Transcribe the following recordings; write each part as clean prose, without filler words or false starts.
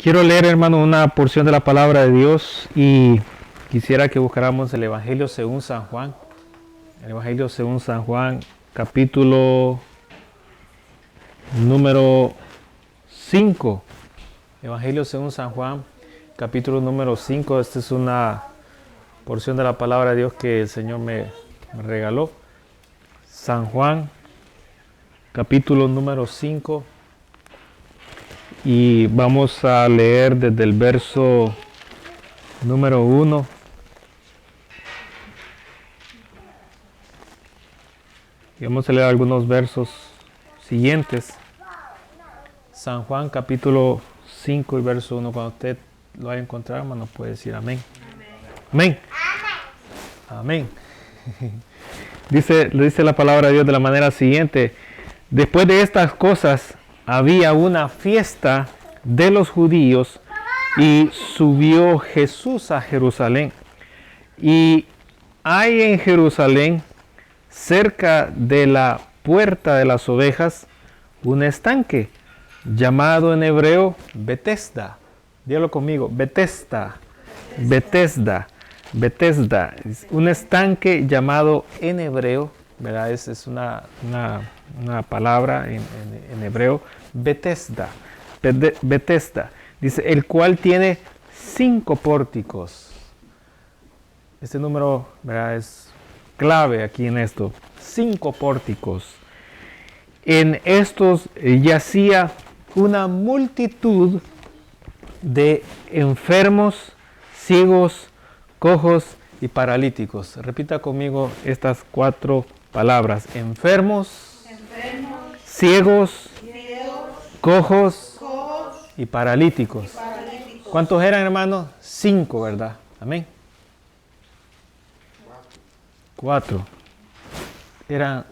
Quiero leer, hermano, una porción de la palabra de Dios y quisiera que buscáramos el Evangelio según San Juan. El Evangelio según San Juan, capítulo número 5. Evangelio según San Juan, capítulo número 5. Esta es una porción de la palabra de Dios que el Señor me regaló. San Juan, capítulo número 5. Y vamos a leer desde el verso número 1. Y vamos a leer algunos versos siguientes. San Juan capítulo 5 y verso 1. Cuando usted lo vaya a encontrar, hermano, puede decir amén. Amén. Amén. Dice la palabra de Dios de la manera siguiente. Después de estas cosas, había una fiesta de los judíos y subió Jesús a Jerusalén. Y hay en Jerusalén, cerca de la puerta de las ovejas, un estanque llamado en hebreo Betesda. Dígalo conmigo, Betesda. Betesda. Betesda. Un estanque llamado en hebreo, ¿verdad? Es una palabra en hebreo, Betesda. Betesda. Dice, el cual tiene 5 pórticos. Este número, ¿verdad?, es clave aquí en esto. 5 pórticos. En estos yacía una multitud de enfermos, ciegos, cojos y paralíticos. Repita conmigo estas 4 palabras. Enfermos, ciegos, cojos y paralíticos. ¿Cuántos eran, hermanos? 5, ¿verdad? Amén. 4. Eran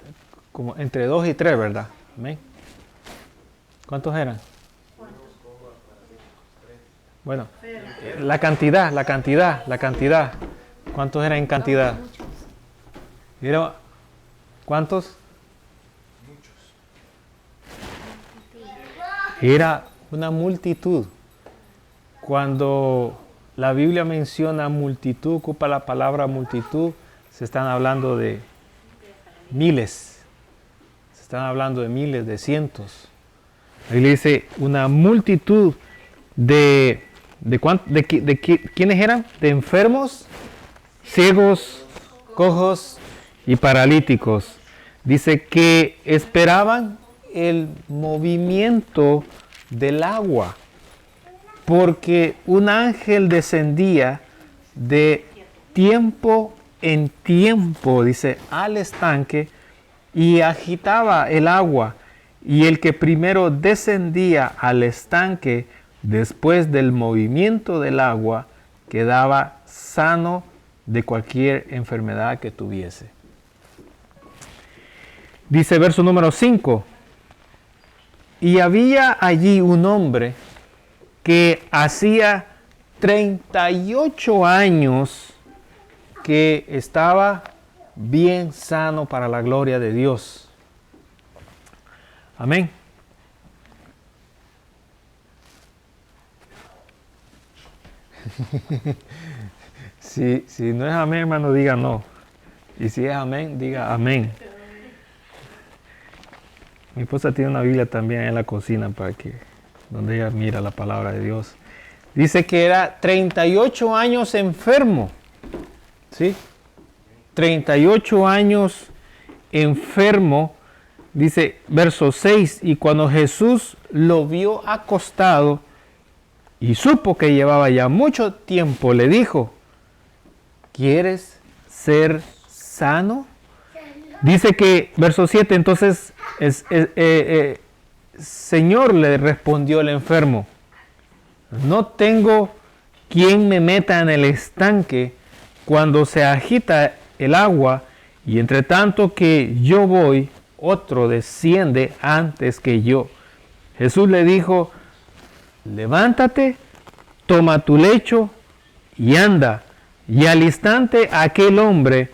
como entre 2 y 3, ¿verdad? Amén. ¿Cuántos eran? Bueno, la cantidad. ¿Cuántos eran en cantidad? ¿Cuántos? Era una multitud. Cuando la Biblia menciona multitud, ocupa la palabra multitud, se están hablando de miles. Se están hablando de miles, de cientos. Ahí le dice una multitud de ¿quiénes eran? De enfermos, ciegos, cojos y paralíticos. Dice que esperaban el movimiento del agua, porque un ángel descendía de tiempo en tiempo, dice, al estanque y agitaba el agua, y el que primero descendía al estanque después del movimiento del agua quedaba sano de cualquier enfermedad que tuviese. Dice verso número 5. Y había allí un hombre que hacía 38 años que estaba bien sano para la gloria de Dios. Amén. Si no es amén, hermano, diga no. Y si es amén, diga amén. Mi esposa tiene una Biblia también en la cocina para que, donde ella mira la palabra de Dios. Dice que era 38 años enfermo. ¿Sí? 38 años enfermo. Dice verso 6. Y cuando Jesús lo vio acostado y supo que llevaba ya mucho tiempo, le dijo, ¿quieres ser sano? Dice que, verso 7, entonces, Señor, le respondió el enfermo, no tengo quien me meta en el estanque cuando se agita el agua, y entre tanto que yo voy, otro desciende antes que yo. Jesús le dijo, levántate, toma tu lecho y anda. Y al instante aquel hombre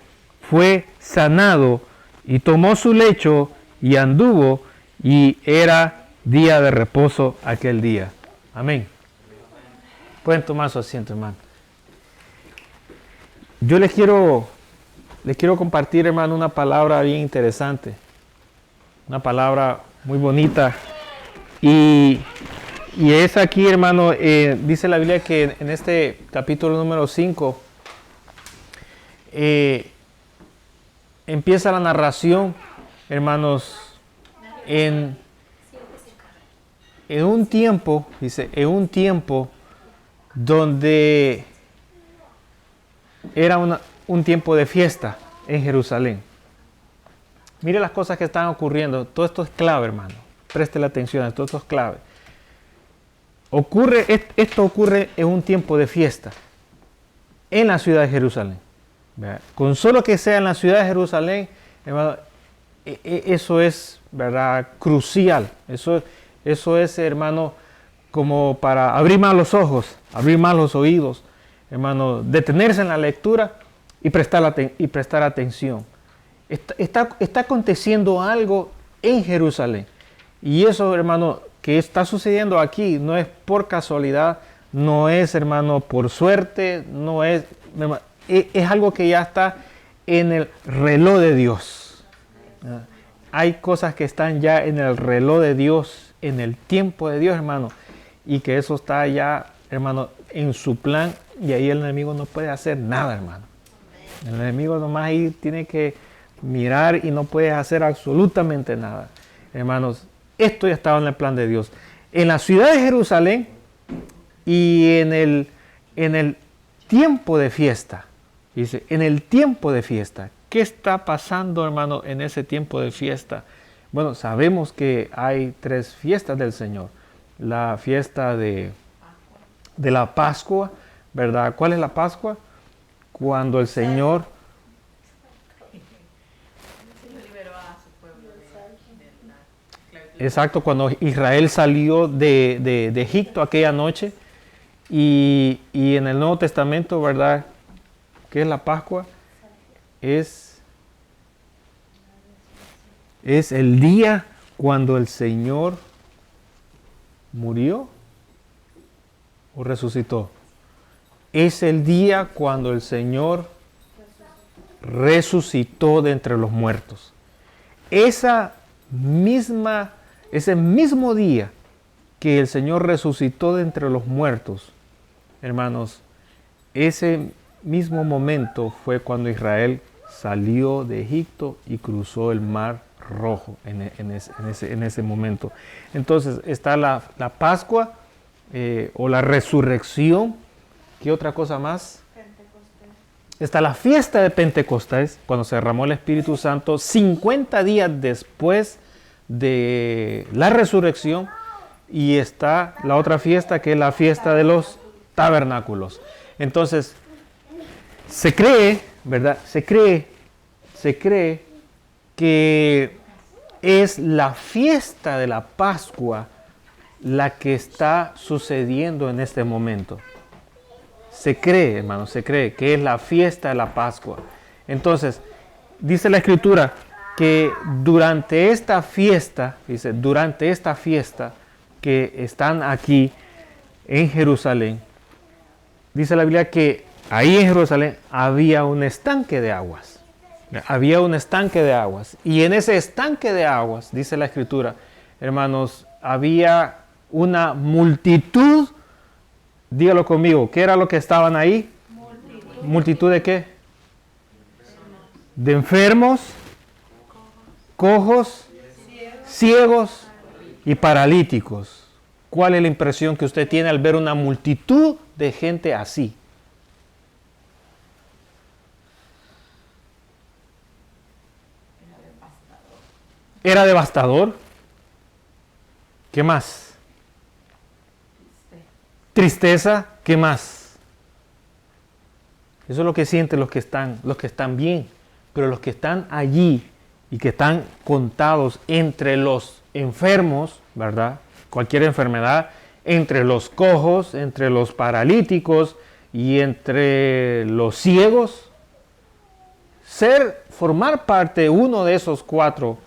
fue sanado y tomó su lecho y anduvo, y era día de reposo aquel día. Amén. Pueden tomar su asiento, hermano. Yo les quiero compartir, hermano, una palabra bien interesante. Una palabra muy bonita. Y es aquí, hermano, dice la Biblia que en este capítulo número 5 empieza la narración, hermanos, en un tiempo, dice, en un tiempo donde era un tiempo de fiesta en Jerusalén. Mire las cosas que están ocurriendo. Todo esto es clave, hermano. Preste la atención, todo esto es clave. Esto ocurre en un tiempo de fiesta en la ciudad de Jerusalén. ¿Verdad? Con solo que sea en la ciudad de Jerusalén, hermano, eso es, ¿verdad?, crucial. Eso es, hermano, como para abrir más los ojos, abrir más los oídos, hermano, detenerse en la lectura y prestar atención. Está aconteciendo algo en Jerusalén. Y eso, hermano, que está sucediendo aquí no es por casualidad, no es, hermano, por suerte, no es, hermano, es algo que ya está en el reloj de Dios. Hay cosas que están ya en el reloj de Dios, en el tiempo de Dios, hermano, y que eso está ya, hermano, en su plan, y ahí el enemigo no puede hacer nada, hermano. El enemigo nomás ahí tiene que mirar y no puede hacer absolutamente nada. Hermanos, esto ya estaba en el plan de Dios. En la ciudad de Jerusalén y en el tiempo de fiesta. Dice, en el tiempo de fiesta. ¿Qué está pasando, hermano, en ese tiempo de fiesta? Bueno, sabemos que hay 3 fiestas del Señor. La fiesta de la Pascua, ¿verdad? ¿Cuál es la Pascua? Cuando el Señor exacto, cuando Israel salió de Egipto aquella noche, y en el Nuevo Testamento, ¿verdad?, ¿qué es la Pascua? Es el día cuando el Señor murió o resucitó. Es el día cuando el Señor resucitó de entre los muertos. Ese mismo día que el Señor resucitó de entre los muertos, hermanos, ese mismo momento fue cuando Israel salió de Egipto y cruzó el Mar Rojo en ese momento. Entonces está la Pascua o la resurrección. ¿Qué otra cosa más? Está la fiesta de Pentecostés, cuando se derramó el Espíritu Santo 50 días después de la resurrección. Y está la otra fiesta, que es la fiesta de los tabernáculos. Entonces, se cree, ¿verdad? Se cree que es la fiesta de la Pascua la que está sucediendo en este momento. Se cree, hermano, se cree que es la fiesta de la Pascua. Entonces, dice la Escritura que durante esta fiesta que están aquí en Jerusalén, dice la Biblia que ahí en Jerusalén había un estanque de aguas. Había un estanque de aguas. Y en ese estanque de aguas, dice la Escritura, hermanos, había una multitud. Dígalo conmigo, ¿qué era lo que estaban ahí? ¿Multitud de qué? De enfermos, cojos, ciegos y paralíticos. ¿Cuál es la impresión que usted tiene al ver una multitud de gente así? Era devastador. ¿Qué más? Tristeza. ¿Qué más? Eso es lo que sienten los que están bien. Pero los que están allí y que están contados entre los enfermos, ¿verdad? Cualquier enfermedad, entre los cojos, entre los paralíticos y entre los ciegos. Formar parte de uno de esos cuatro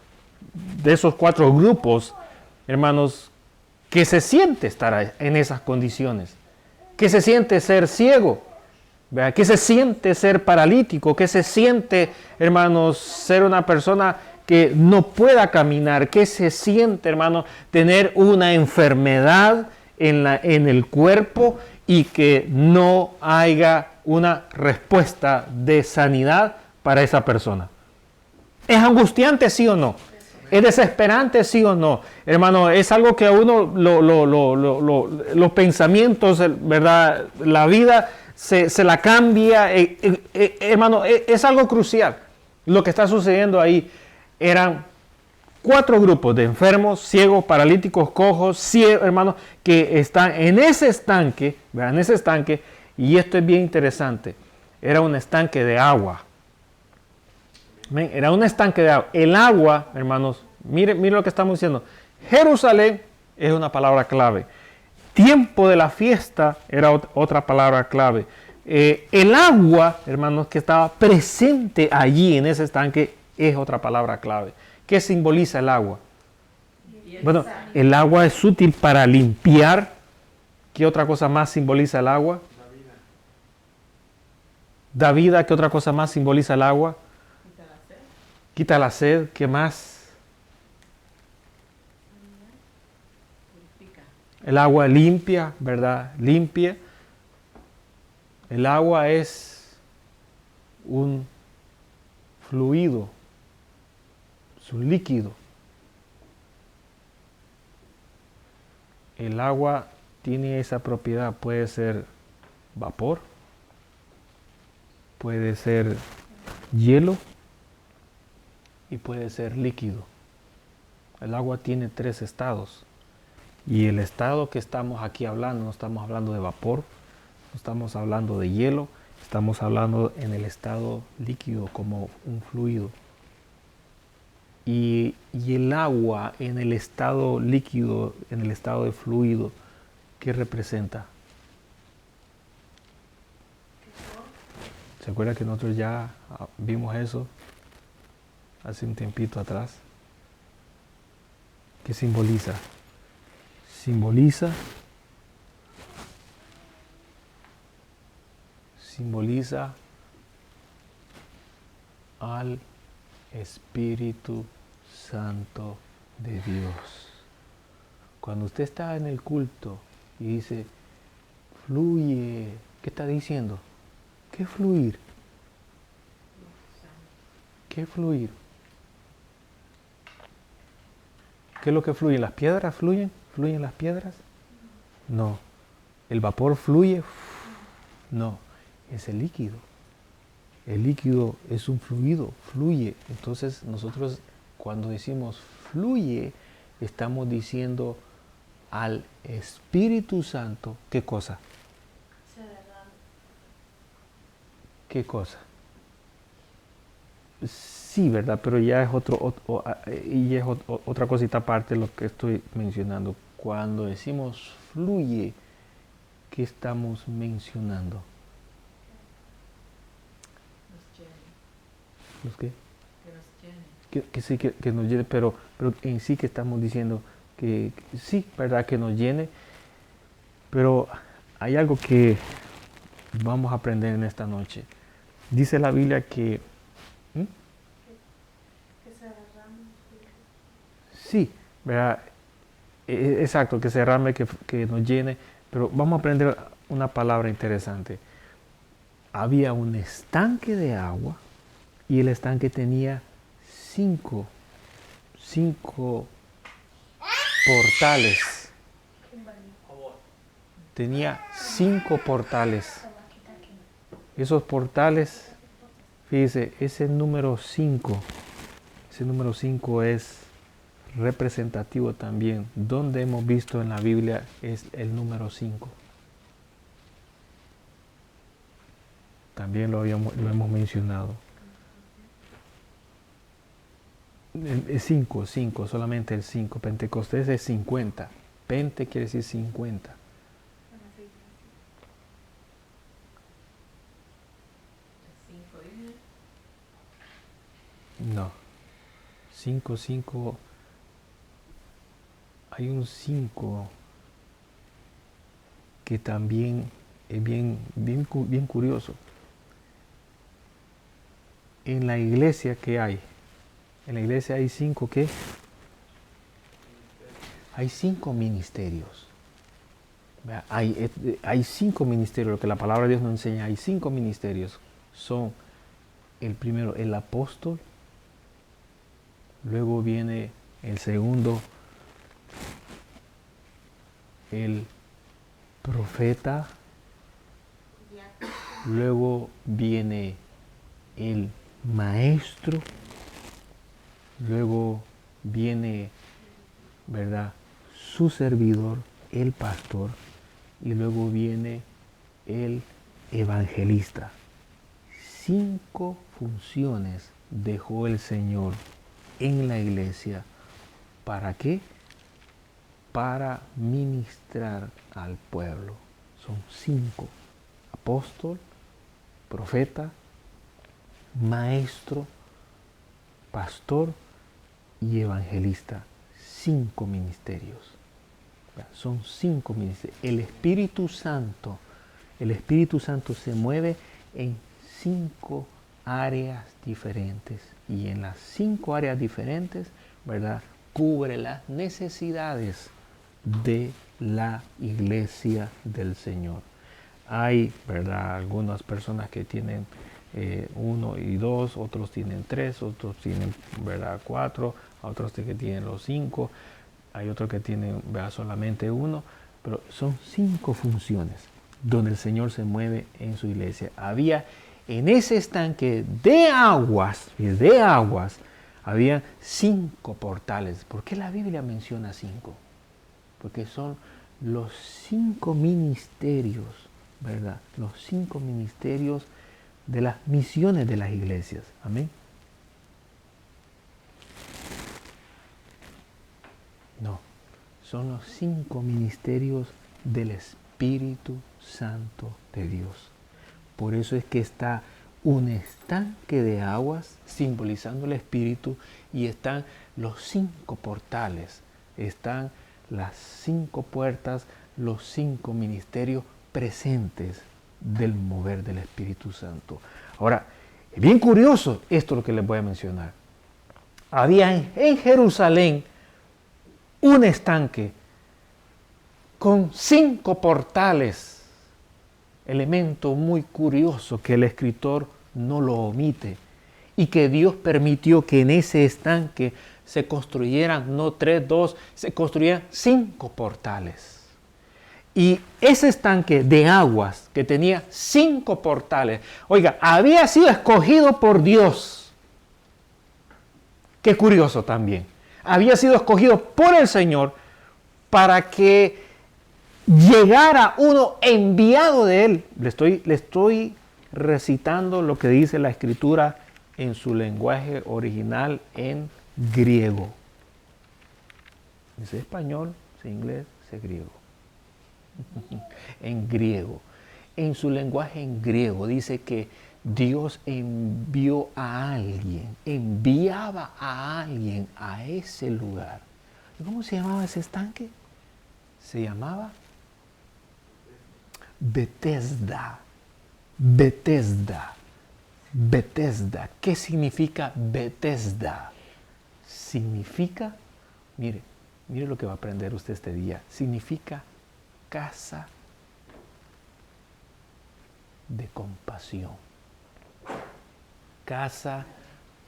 grupos, hermanos, que se siente estar en esas condiciones. ¿Qué se siente ser ciego? ¿Verdad? ¿Qué se siente ser paralítico? ¿Qué se siente, hermanos, ser una persona que no pueda caminar? ¿Qué se siente, hermano, tener una enfermedad en el cuerpo y que no haya una respuesta de sanidad para esa persona? ¿Es angustiante, sí o no? ¿Es desesperante, sí o no? Hermano, es algo que a uno los pensamientos, ¿verdad? La vida se la cambia. Hermano, es algo crucial. Lo que está sucediendo ahí eran 4 grupos de enfermos, ciegos, paralíticos, cojos, ciegos, hermanos, que están en ese estanque, ¿verdad? En ese estanque, y esto es bien interesante. Era un estanque de agua. Era un estanque de agua. El agua, hermanos, mire lo que estamos diciendo. Jerusalén es una palabra clave. Tiempo de la fiesta era otra palabra clave. El agua, hermanos, que estaba presente allí en ese estanque es otra palabra clave. ¿Qué simboliza el agua? Bueno, el agua es útil para limpiar. ¿Qué otra cosa más simboliza el agua? Da vida. ¿Qué otra cosa más simboliza el agua? Quita la sed. ¿Qué más? El agua limpia, ¿verdad? Limpia. El agua es un fluido, es un líquido. El agua tiene esa propiedad, puede ser vapor, puede ser hielo y puede ser líquido. El agua tiene 3 estados. Y el estado que estamos aquí hablando, no estamos hablando de vapor, no estamos hablando de hielo, estamos hablando en el estado líquido como un fluido. Y el agua en el estado líquido, en el estado de fluido, ¿qué representa? ¿Se acuerda que nosotros ya vimos eso hace un tiempito atrás? ¿Qué simboliza? Simboliza al Espíritu Santo de Dios. Cuando usted está en el culto y dice, fluye, ¿qué está diciendo? ¿Qué fluir? ¿Qué fluir? ¿Qué es lo que fluye? ¿Las piedras fluyen? ¿Fluyen las piedras? No. ¿El vapor fluye? No. Es el líquido. El líquido es un fluido, fluye. Entonces nosotros cuando decimos fluye, estamos diciendo al Espíritu Santo, ¿qué cosa? ¿Qué cosa? Sí, ¿verdad? Pero ya es otra cosita aparte de lo que estoy mencionando. Cuando decimos fluye, ¿qué estamos mencionando? ¿Los qué? Que sí, que nos llene, pero en sí que estamos diciendo que sí, ¿verdad? Que nos llene. Pero hay algo que vamos a aprender en esta noche. Dice la Biblia que... Sí, ¿verdad? Exacto, que se derrame, que nos llene. Pero vamos a aprender una palabra interesante. Había un estanque de agua y el estanque tenía 5 portales. Tenía 5 portales. Esos portales, fíjese, ese número 5 es representativo también. Donde hemos visto en la Biblia es el número 5. También lo hemos mencionado. Es 5, solamente el 5. Pentecostés es 50. Pente quiere decir 50. No. 5. Hay un 5 que también es bien curioso. En la iglesia, ¿qué hay? En la iglesia hay 5, ¿qué? Hay 5 ministerios. Hay 5 ministerios, lo que la palabra de Dios nos enseña. Hay 5 ministerios. Son el primero, el apóstol. Luego viene el segundo, el profeta. Luego viene el maestro. Luego viene, ¿verdad?, su servidor, el pastor. Y luego viene el evangelista. 5 funciones dejó el Señor en la iglesia. ¿Para qué? Para ministrar al pueblo. Son 5. Apóstol, profeta, maestro, pastor y evangelista. 5 ministerios. Son 5 ministerios. El Espíritu Santo se mueve en 5 áreas diferentes. Y en las 5 áreas diferentes, ¿verdad?, cubre las necesidades de la iglesia del Señor. Hay, ¿verdad?, algunas personas que tienen 1 y 2, otros tienen 3, otros tienen, ¿verdad?, 4, otros que tienen los 5, hay otros que tienen, ¿verdad?, solamente 1, pero son 5 funciones donde el Señor se mueve en su iglesia. Había en ese estanque de aguas, había 5 portales. ¿Por qué la Biblia menciona 5? Porque son los 5 ministerios, ¿verdad? Los 5 ministerios de las misiones de las iglesias. Amén. No, son los 5 ministerios del Espíritu Santo de Dios. Por eso es que está un estanque de aguas simbolizando el Espíritu, y están los 5 portales, están las 5 puertas, los 5 ministerios presentes del mover del Espíritu Santo. Ahora, es bien curioso esto lo que les voy a mencionar. Había en Jerusalén un estanque con 5 portales. Elemento muy curioso que el escritor no lo omite, y que Dios permitió que en ese estanque se construyeran no 3, 2, se construyeran 5 portales. Y ese estanque de aguas que tenía 5 portales, oiga, había sido escogido por Dios. Qué curioso también. Había sido escogido por el Señor para que llegara uno enviado de Él. Le estoy recitando lo que dice la Escritura en su lenguaje original en griego. Dice español, dice inglés, dice griego. En griego. En su lenguaje en griego dice que Dios envió a alguien, enviaba a alguien a ese lugar. ¿Cómo se llamaba ese estanque? Se llamaba Betesda. Betesda. Betesda. ¿Qué significa Betesda? Significa, mire lo que va a aprender usted este día. Significa casa de compasión. Casa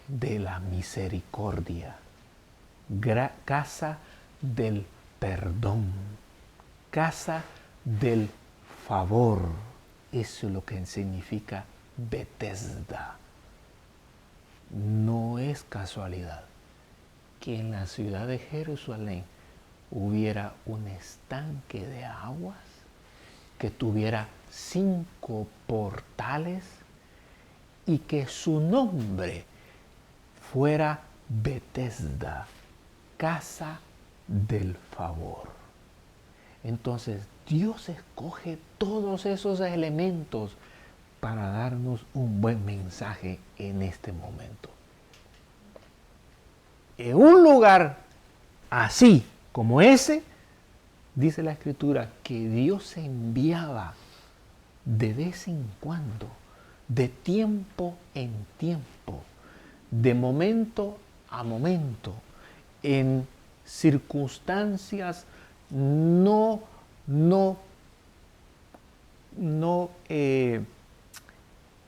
de la misericordia. Casa del perdón. Casa del favor. Eso es lo que significa Betesda. No es casualidad que en la ciudad de Jerusalén hubiera un estanque de aguas que tuviera 5 portales y que su nombre fuera Betesda, casa del favor. Entonces Dios escoge todos esos elementos para darnos un buen mensaje en este momento. En un lugar así como ese, dice la Escritura que Dios enviaba de vez en cuando, de tiempo en tiempo, de momento a momento, en circunstancias no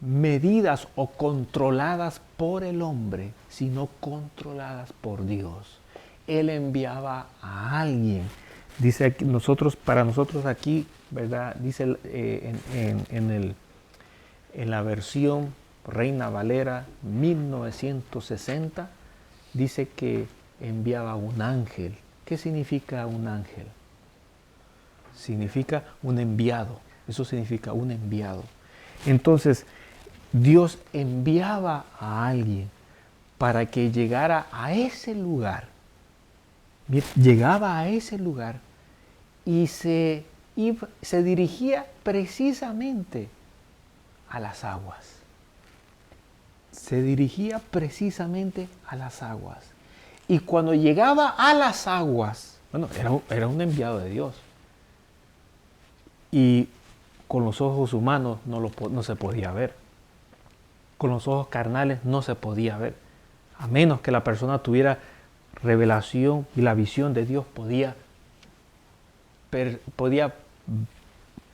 medidas o controladas por el hombre, sino controladas por Dios. Él enviaba a alguien. Dice aquí, para nosotros aquí, ¿verdad? Dice en la versión Reina Valera 1960, dice que enviaba un ángel. ¿Qué significa un ángel? Significa un enviado. Eso significa un enviado. Entonces, Dios enviaba a alguien para que llegara a ese lugar. Llegaba a ese lugar y se dirigía precisamente a las aguas. Se dirigía precisamente a las aguas. Y cuando llegaba a las aguas, bueno, era un enviado de Dios. Y con los ojos humanos no se podía ver. Con los ojos carnales no se podía ver. A menos que la persona tuviera revelación y la visión de Dios, podía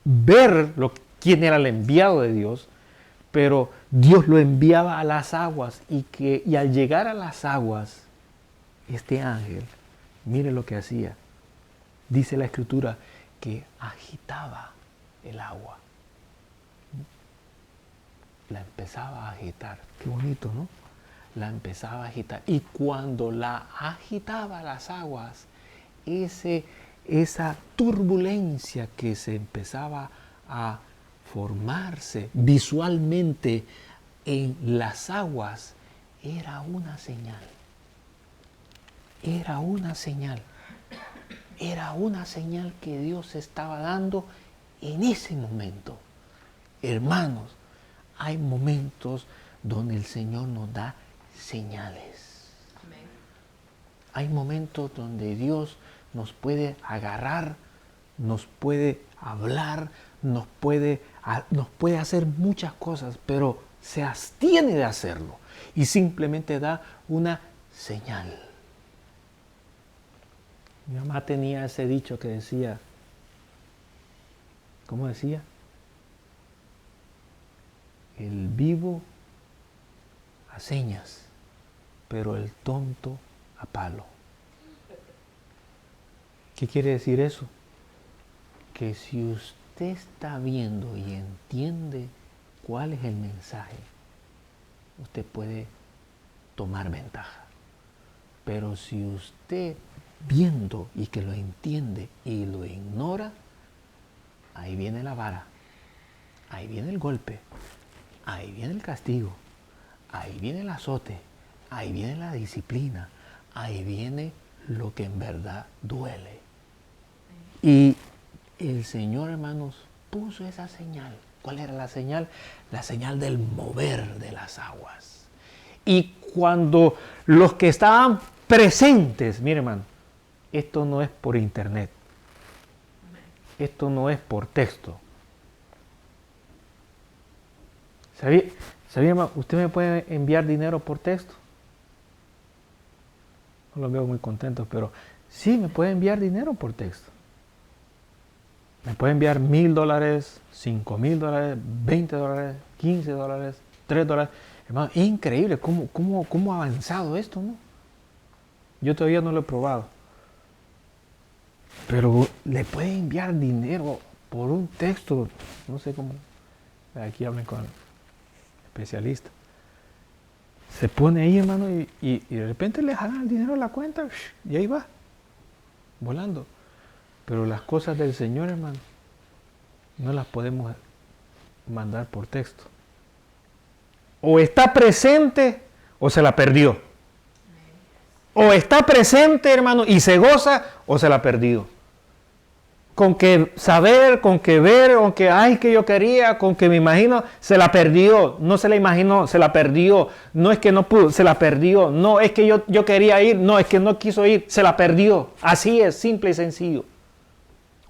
ver quién era el enviado de Dios, pero Dios lo enviaba a las aguas y al llegar a las aguas, este ángel, mire lo que hacía. Dice la Escritura que agitaba el agua. La empezaba a agitar. Qué bonito, ¿no? La empezaba a agitar. Y cuando la agitaba las aguas, esa turbulencia que se empezaba a formarse visualmente en las aguas, era una señal. Era una señal. Era una señal que Dios estaba dando en ese momento. Hermanos, hay momentos donde el Señor nos da señales. Amén. Hay momentos donde Dios nos puede agarrar, nos puede hablar, nos puede hacer muchas cosas, pero se abstiene de hacerlo y simplemente da una señal. Mi mamá tenía ese dicho que decía, ¿cómo decía? El vivo a señas, pero el tonto a palo. ¿Qué quiere decir eso? Que si usted está viendo y entiende cuál es el mensaje, usted puede tomar ventaja. Pero si usted viendo y que lo entiende y lo ignora, ahí viene la vara, ahí viene el golpe, ahí viene el castigo, ahí viene el azote, ahí viene la disciplina, ahí viene lo que en verdad duele. Y el Señor, hermanos, puso esa señal. ¿Cuál era la señal? La señal del mover de las aguas. Y cuando los que estaban presentes, mire, hermano, esto no es por internet, esto no es por texto. ¿Sabía, hermano? ¿Usted me puede enviar dinero por texto? No los veo muy contentos, pero sí, me puede enviar dinero por texto. Me puede enviar $1,000, $5,000, $20, $15, $3. Hermano, es increíble cómo ha avanzado esto, ¿no? Yo todavía no lo he probado. Pero le puede enviar dinero por un texto. No sé cómo. Aquí hablen con el especialista. Se pone ahí, hermano, y de repente le jalan el dinero a la cuenta y ahí va, volando. Pero las cosas del Señor, hermano, no las podemos mandar por texto. O está presente o se la perdió. O está presente, hermano, y se goza o se la perdió. Con que saber, con que ver, con que, ay, que yo quería, con que me imagino, se la perdió. No se la imaginó, se la perdió. No es que no pudo, se la perdió. No es que yo quería ir, no es que no quiso ir, se la perdió. Así es, simple y sencillo.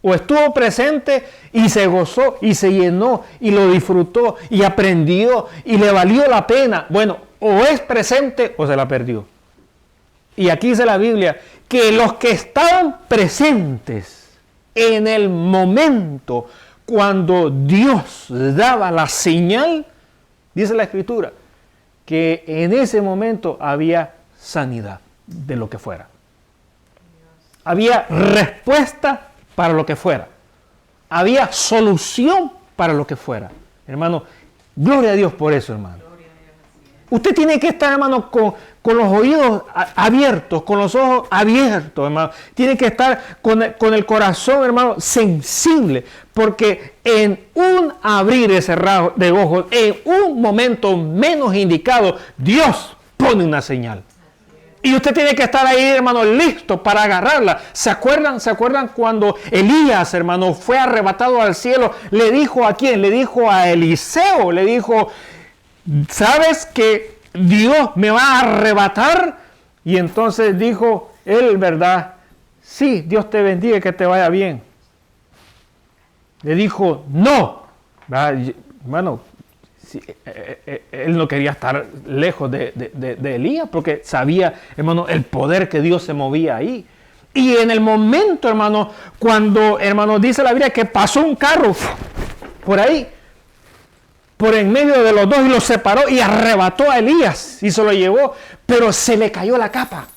O estuvo presente y se gozó y se llenó y lo disfrutó y aprendió y le valió la pena. Bueno, o es presente o se la perdió. Y aquí dice la Biblia que los que estaban presentes en el momento cuando Dios daba la señal, dice la Escritura, que en ese momento había sanidad de lo que fuera. Había respuesta para lo que fuera. Había solución para lo que fuera. Hermano, gloria a Dios por eso, hermano. Usted tiene que estar, hermano, con los oídos abiertos, con los ojos abiertos, hermano. Tiene que estar con el corazón, hermano, sensible. Porque en un abrir y cerrar de ojos, en un momento menos indicado, Dios pone una señal. Y usted tiene que estar ahí, hermano, listo para agarrarla. ¿Se acuerdan cuando Elías, hermano, fue arrebatado al cielo? Le dijo a quién? Le dijo a Eliseo. Le dijo, ¿sabes que Dios me va a arrebatar? Y entonces dijo él, ¿verdad? Sí, Dios te bendiga, que te vaya bien. Le dijo, no. Hermano, sí, él no quería estar lejos de Elías porque sabía, hermano, el poder que Dios se movía ahí. Y en el momento, hermano, cuando, hermano, dice la Biblia que pasó un carro por ahí, por en medio de los dos y los separó y arrebató a Elías y se lo llevó, pero se le cayó la capa.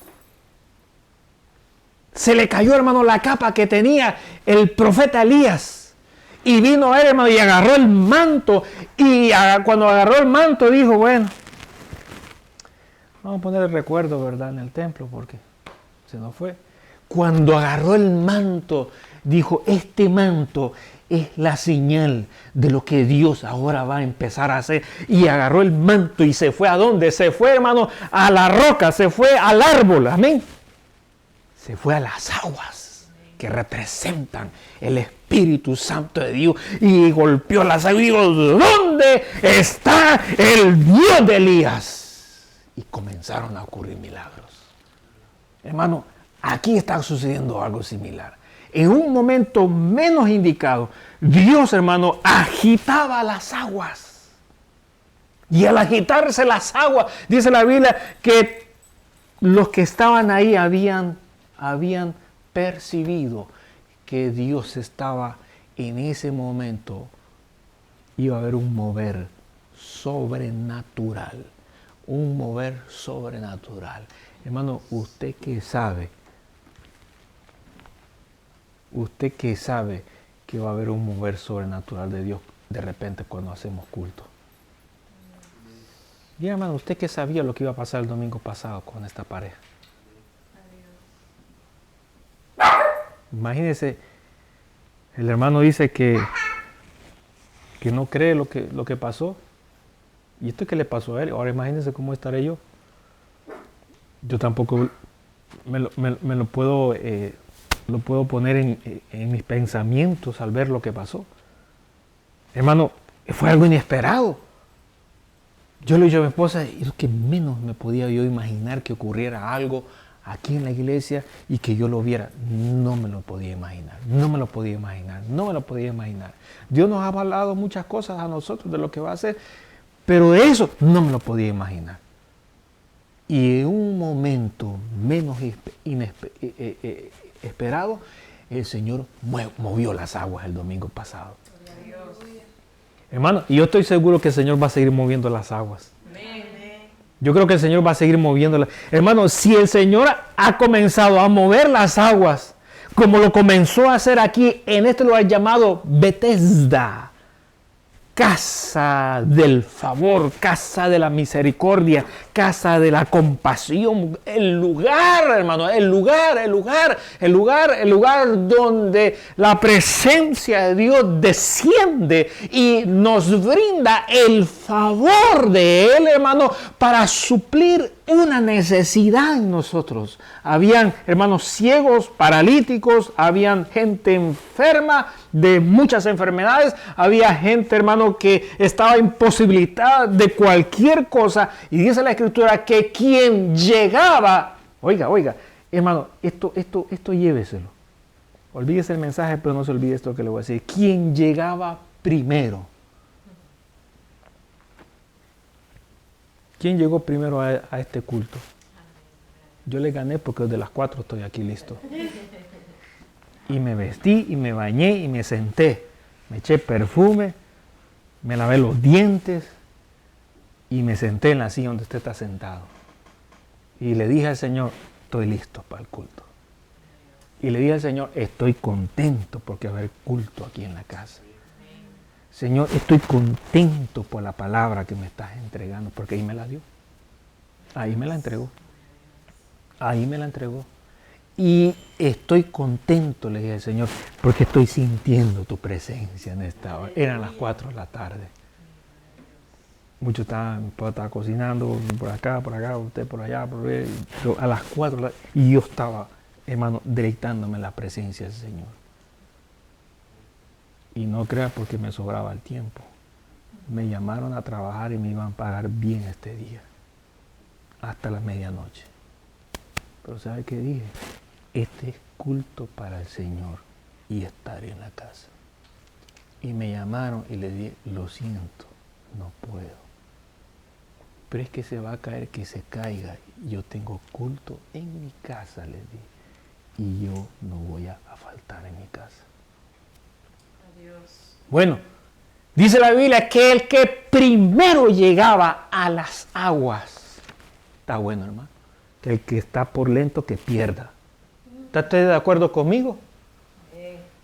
Se le cayó, hermano, la capa que tenía el profeta Elías. Y vino a él, hermano, y agarró el manto. Y cuando agarró el manto dijo, bueno, vamos a poner el recuerdo, ¿verdad?, en el templo, porque se nos fue. Cuando agarró el manto, dijo, este manto es la señal de lo que Dios ahora va a empezar a hacer. Y agarró el manto y se fue. ¿A dónde? Se fue, hermano, a la roca, se fue al árbol, amén. Se fue a las aguas que representan el Espíritu Santo de Dios, y golpeó las aguas y dijo, ¿dónde está el Dios de Elías? Y comenzaron a ocurrir milagros. Hermano, aquí está sucediendo algo similar. En un momento menos indicado, Dios, hermano, agitaba las aguas. Y al agitarse las aguas, dice la Biblia que los que estaban ahí habían percibido que Dios estaba en ese momento. Iba a haber un mover sobrenatural. Un mover sobrenatural. Hermano, usted que sabe que va a haber un mover sobrenatural de Dios de repente cuando hacemos culto. Y hermano, usted que sabía lo que iba a pasar el domingo pasado con esta pareja. Imagínese, el hermano dice que no cree lo que pasó. ¿Y esto qué le pasó a él? Ahora imagínese cómo estaré yo. Yo tampoco me lo puedo poner en mis pensamientos al ver lo que pasó. Hermano, fue algo inesperado. Yo le dije a mi esposa, y lo que menos me podía yo imaginar que ocurriera algo aquí en la iglesia y que yo lo viera. No me lo podía imaginar, no me lo podía imaginar, no me lo podía imaginar. Dios nos ha hablado muchas cosas a nosotros de lo que va a hacer, pero eso no me lo podía imaginar. Y en un momento menos esperado, el Señor movió las aguas el domingo pasado. Hermano, y yo estoy seguro que el Señor va a seguir moviendo las aguas. Yo creo que el Señor va a seguir moviéndolas. Hermano, si el Señor ha comenzado a mover las aguas, como lo comenzó a hacer aquí en este lugar llamado Betesda, casa del favor, casa de la misericordia, casa de la compasión, el lugar, hermano, el lugar donde la presencia de Dios desciende y nos brinda el favor de Él, hermano, para suplir una necesidad en nosotros. Habían, hermanos, ciegos, paralíticos, habían gente enferma de muchas enfermedades, había gente, hermano, que estaba imposibilitada de cualquier cosa, y dice la Escritura que quien llegaba, oiga, hermano, esto lléveselo. Olvídese el mensaje, pero no se olvide esto que le voy a decir. ¿Quién llegaba primero? ¿Quién llegó primero a este culto? Yo le gané porque desde las 4 estoy aquí listo. Y me vestí, y me bañé, y me senté. Me eché perfume, me lavé los dientes, y me senté en la silla donde usted está sentado. Y le dije al Señor, estoy listo para el culto. Y le dije al Señor, estoy contento porque va a haber culto aquí en la casa. Señor, estoy contento por la palabra que me estás entregando, porque ahí me la dio. Ahí me la entregó. Ahí me la entregó. Y estoy contento, le dije al Señor, porque estoy sintiendo tu presencia en esta hora. Eran las 4 de la tarde. Muchos estaban cocinando por acá, usted por allá, pero a las 4 y yo estaba, hermano, deleitándome en la presencia del Señor. Y no crea porque me sobraba el tiempo. Me llamaron a trabajar y me iban a pagar bien este día, hasta la medianoche. Pero ¿sabe qué dije? Este es culto para el Señor y estaré en la casa. Y me llamaron y le dije, lo siento, no puedo. Pero es que se va a caer, que se caiga. Yo tengo culto en mi casa, le dije. Y yo no voy a faltar en mi casa. Adiós. Bueno, dice la Biblia que el que primero llegaba a las aguas. Está bueno, hermano. Que el que está por lento que pierda. ¿Está usted de acuerdo conmigo?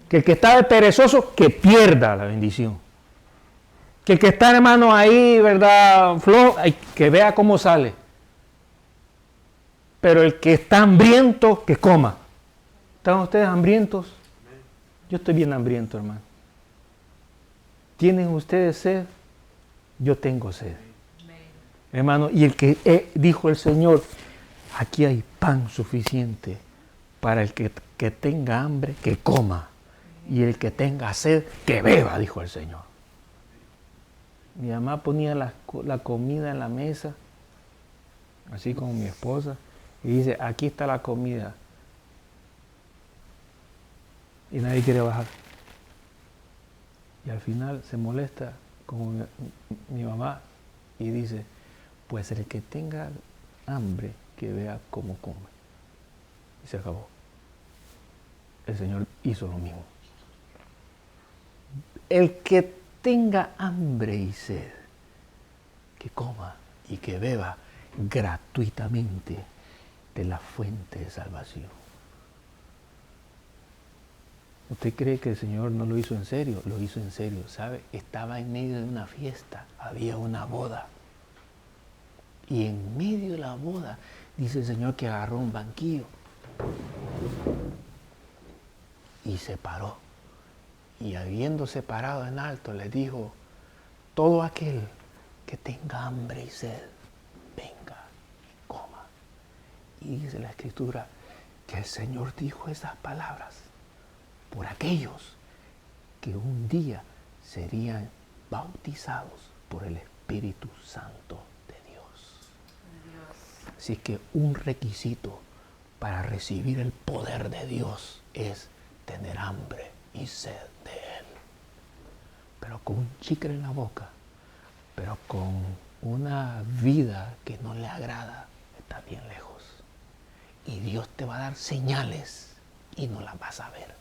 Que el que está de perezoso que pierda la bendición. Que el que está, hermano, ahí, ¿verdad? Flojo, que vea cómo sale. Pero el que está hambriento, que coma. ¿Están ustedes hambrientos? Yo estoy bien hambriento, hermano. ¿Tienen ustedes sed? Yo tengo sed. Hermano, y el que dijo el Señor, aquí hay pan suficiente para el que tenga hambre, que coma. Y el que tenga sed, que beba, dijo el Señor. Mi mamá ponía la comida en la mesa, así como mi esposa, y dice, aquí está la comida. Y nadie quiere bajar. Y al final se molesta como mi mamá y dice, pues el que tenga hambre, que vea cómo come. Y se acabó. El Señor hizo lo mismo. El que tenga hambre y sed, que coma y que beba gratuitamente de la fuente de salvación. ¿Usted cree que el Señor no lo hizo en serio? Lo hizo en serio, ¿sabe? Estaba en medio de una fiesta, había una boda. Y en medio de la boda, dice el Señor que agarró un banquillo y se paró. Y habiéndose parado en alto, le dijo, todo aquel que tenga hambre y sed, venga y coma. Y dice la Escritura que el Señor dijo esas palabras por aquellos que un día serían bautizados por el Espíritu Santo de Dios. Así que un requisito para recibir el poder de Dios es tener hambre y sed de Él. Pero con un chicle en la boca, pero con una vida que no le agrada, está bien lejos. Y Dios te va a dar señales y no las vas a ver.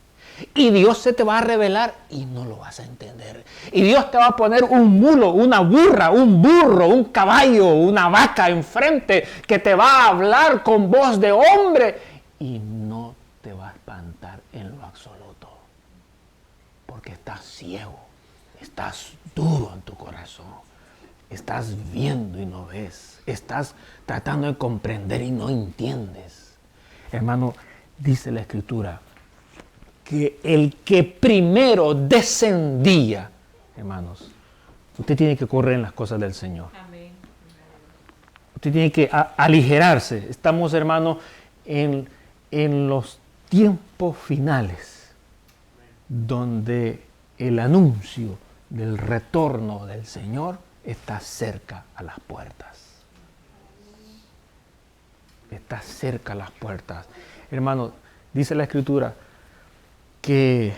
Y Dios se te va a revelar y no lo vas a entender. Y Dios te va a poner un mulo, una burra, un burro, un caballo, una vaca enfrente que te va a hablar con voz de hombre y no te va a espantar en lo absoluto. Porque estás ciego, estás duro en tu corazón, estás viendo y no ves, estás tratando de comprender y no entiendes. Hermano, dice la Escritura que el que primero descendía, hermanos, usted tiene que correr en las cosas del Señor. Amén. Usted tiene que aligerarse. Estamos, hermano, en los tiempos finales, donde el anuncio del retorno del Señor está cerca a las puertas. Está cerca a las puertas. Hermano, dice la Escritura que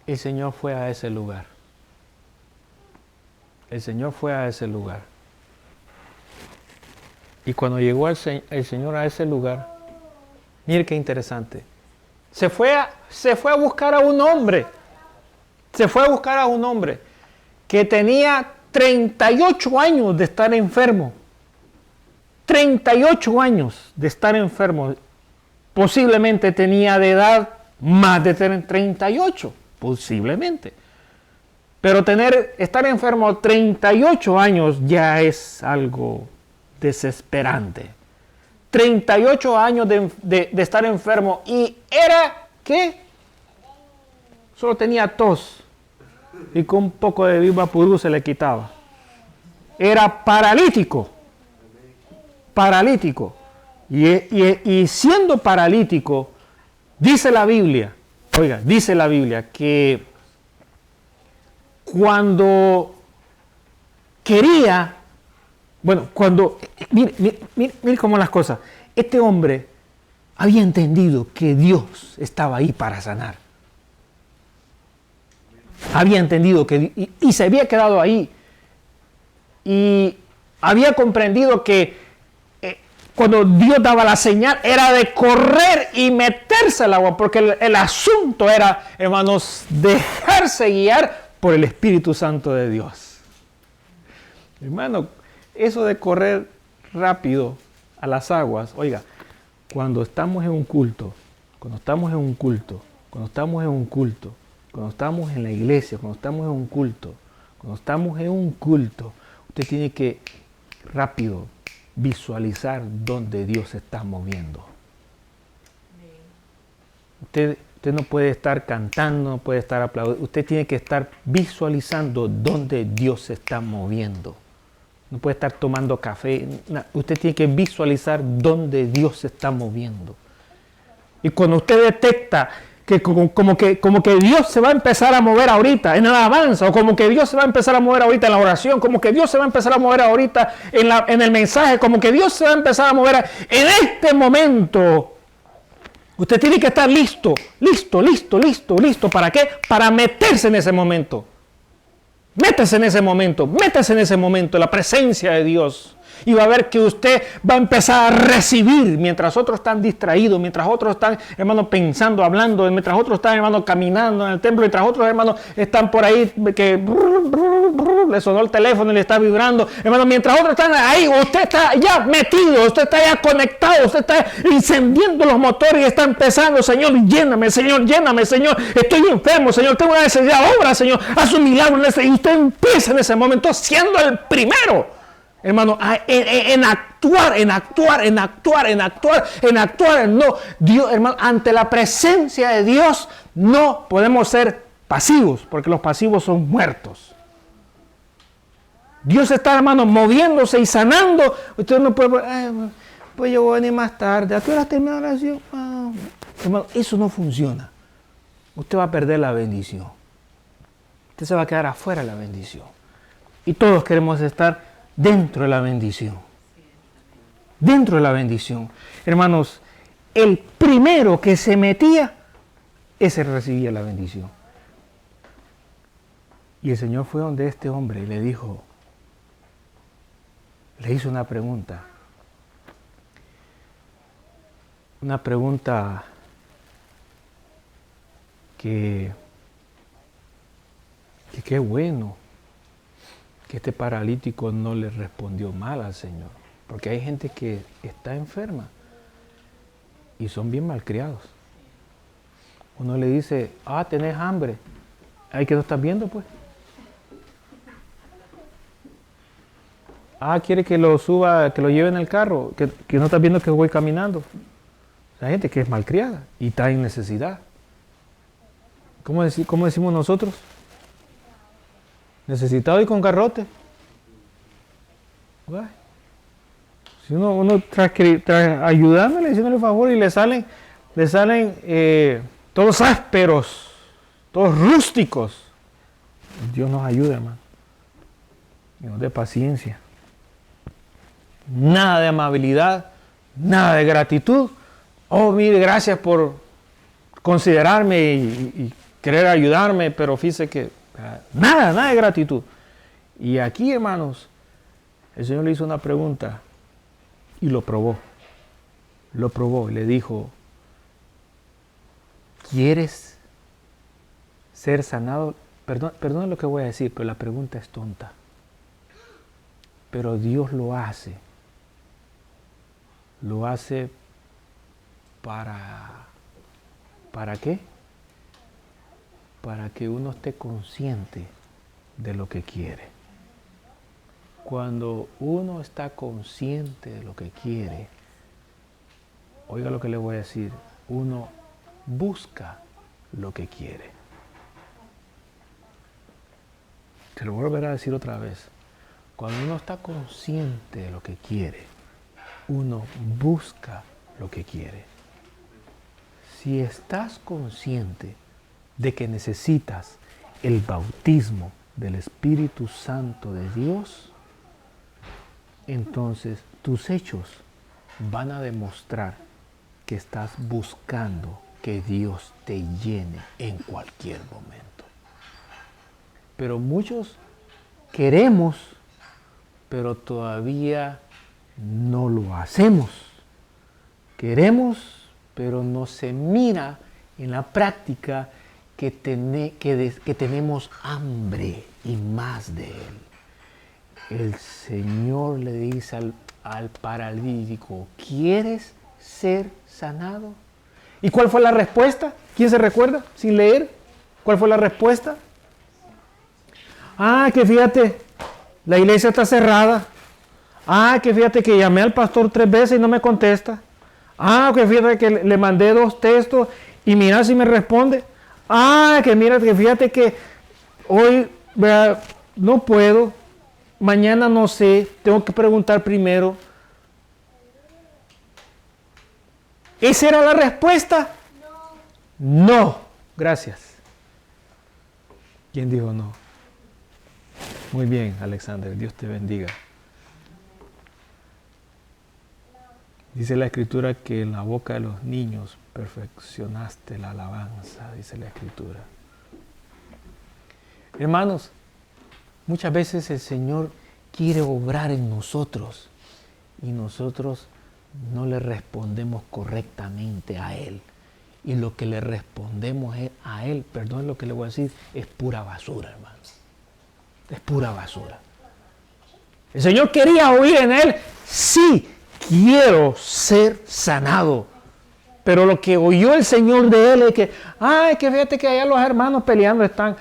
el Señor fue a ese lugar. El Señor fue a ese lugar. Y cuando llegó el Señor a ese lugar, mire qué interesante. Se fue a buscar a un hombre. Se fue a buscar a un hombre que tenía 38 años de estar enfermo. 38 años de estar enfermo. Posiblemente tenía de edad más de 38. Posiblemente. Pero estar enfermo 38 años ya es algo desesperante. 38 años de estar enfermo. Y era, ¿qué? Solo tenía tos. Y con un poco de Vivapurú se le quitaba. Era paralítico. Paralítico. Y siendo paralítico, dice la Biblia, oiga, dice la Biblia que cuando quería, bueno, mire cómo las cosas, este hombre había entendido que Dios estaba ahí para sanar. Había entendido que, y se había quedado ahí, y había comprendido que cuando Dios daba la señal era de correr y meterse al agua, porque el asunto era, hermanos, dejarse guiar por el Espíritu Santo de Dios. Hermano, eso de correr rápido a las aguas, oiga, cuando estamos en un culto, cuando estamos en la iglesia, cuando estamos en un culto, usted tiene que rápido visualizar dónde Dios se está moviendo. Usted no puede estar cantando, no puede estar aplaudiendo. Usted tiene que estar visualizando dónde Dios se está moviendo. No puede estar tomando café. Usted tiene que visualizar dónde Dios se está moviendo. Y cuando usted detecta que como que Dios se va a empezar a mover ahorita en la alabanza, o como que Dios se va a empezar a mover ahorita en la oración, como que Dios se va a empezar a mover ahorita en el mensaje, como que Dios se va a empezar a mover en este momento, usted tiene que estar listo. ¿Para qué? Para meterse en ese momento. Métase en ese momento en la presencia de Dios. Y va a ver que usted va a empezar a recibir mientras otros están distraídos, mientras otros están, hermanos, pensando, hablando, mientras otros están, hermanos, caminando en el templo, mientras otros, hermanos, están por ahí que le sonó el teléfono y le está vibrando. Hermanos, mientras otros están ahí, usted está ya metido, usted está ya conectado, usted está encendiendo los motores y está empezando, Señor, lléname, Señor, estoy enfermo, Señor, tengo una necesidad, obra, Señor, haz un milagro, y usted empieza en ese momento siendo el primero. Hermano, en actuar. No, Dios, hermano, ante la presencia de Dios no podemos ser pasivos, porque los pasivos son muertos. Dios está, hermano, moviéndose y sanando. Usted no puede, pues yo voy a venir más tarde. ¿A qué hora termina la oración? Hermano, eso no funciona. Usted va a perder la bendición. Usted se va a quedar afuera de la bendición. Y todos queremos estar dentro de la bendición. Dentro de la bendición. Hermanos, el primero que se metía, ese recibía la bendición. Y el Señor fue donde este hombre y le dijo, le hizo una pregunta. Una pregunta que qué bueno que este paralítico no le respondió mal al Señor. Porque hay gente que está enferma y son bien malcriados. Uno le dice, tenés hambre. Ay, que no estás viendo, pues. Quiere que lo suba, que lo lleve en el carro, que no estás viendo que voy caminando. Hay gente que es malcriada y está en necesidad. ¿Cómo decimos nosotros? Necesitado y con garrote. Si uno tras ayudándole, haciéndole el favor y le salen todos ásperos, todos rústicos. Dios nos ayuda, hermano. Y nos dé paciencia. Nada de amabilidad, nada de gratitud. oh, mire, gracias por considerarme y querer ayudarme, pero fíjese que nada de gratitud. Y aquí, hermanos, el Señor le hizo una pregunta y lo probó y le dijo, ¿quieres ser sanado? Perdón lo que voy a decir, pero la pregunta es tonta. Pero Dios lo hace. Lo hace ¿para qué? Para que uno esté consciente de lo que quiere. Cuando uno está consciente de lo que quiere, oiga lo que le voy a decir, uno busca lo que quiere. Te lo voy a volver a decir otra vez. Cuando uno está consciente de lo que quiere, uno busca lo que quiere. Si estás consciente de que necesitas el bautismo del Espíritu Santo de Dios, entonces tus hechos van a demostrar que estás buscando que Dios te llene en cualquier momento. Pero muchos queremos, pero todavía no lo hacemos. Queremos, pero no se mira en la práctica que tenemos hambre y más de Él. El Señor le dice al paralítico, ¿quieres ser sanado? ¿Y cuál fue la respuesta? ¿Quién se recuerda sin leer? ¿Cuál fue la respuesta? Que fíjate, la iglesia está cerrada. Que fíjate que llamé al pastor 3 veces y no me contesta. Que fíjate que le mandé 2 textos y mira si me responde. Que fíjate que hoy no puedo, mañana no sé, tengo que preguntar primero. ¿Esa era la respuesta? No. Gracias. ¿Quién dijo no? Muy bien, Alexander, Dios te bendiga. Dice la Escritura que en la boca de los niños perfeccionaste la alabanza, dice la Escritura. Hermanos, muchas veces el Señor quiere obrar en nosotros y nosotros no le respondemos correctamente a Él. Y lo que le respondemos a Él, perdón lo que le voy a decir, es pura basura, hermanos. Es pura basura. El Señor quería oír en Él, sí, quiero ser sanado. Pero lo que oyó el Señor de él es que, que fíjate que allá los hermanos peleando están.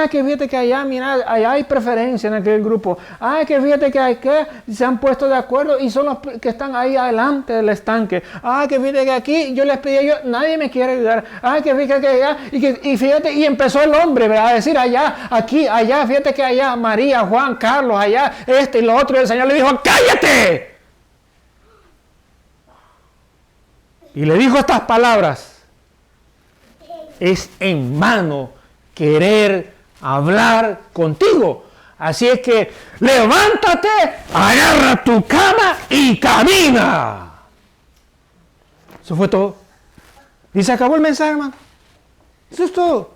Que fíjate que allá, mira, allá hay preferencia en aquel grupo. Que fíjate que hay que se han puesto de acuerdo y son los que están ahí adelante del estanque. Que fíjate que aquí yo les pedí nadie me quiere ayudar. Que fíjate que allá, y fíjate, y empezó el hombre, ¿verdad? A decir allá, aquí, allá, fíjate que allá, María, Juan, Carlos, allá, y lo otro, y el Señor le dijo, ¡cállate! Y le dijo estas palabras, es en vano querer hablar contigo. Así es que levántate, agarra tu cama y camina. Eso fue todo. Y se acabó el mensaje, hermano. Eso es todo.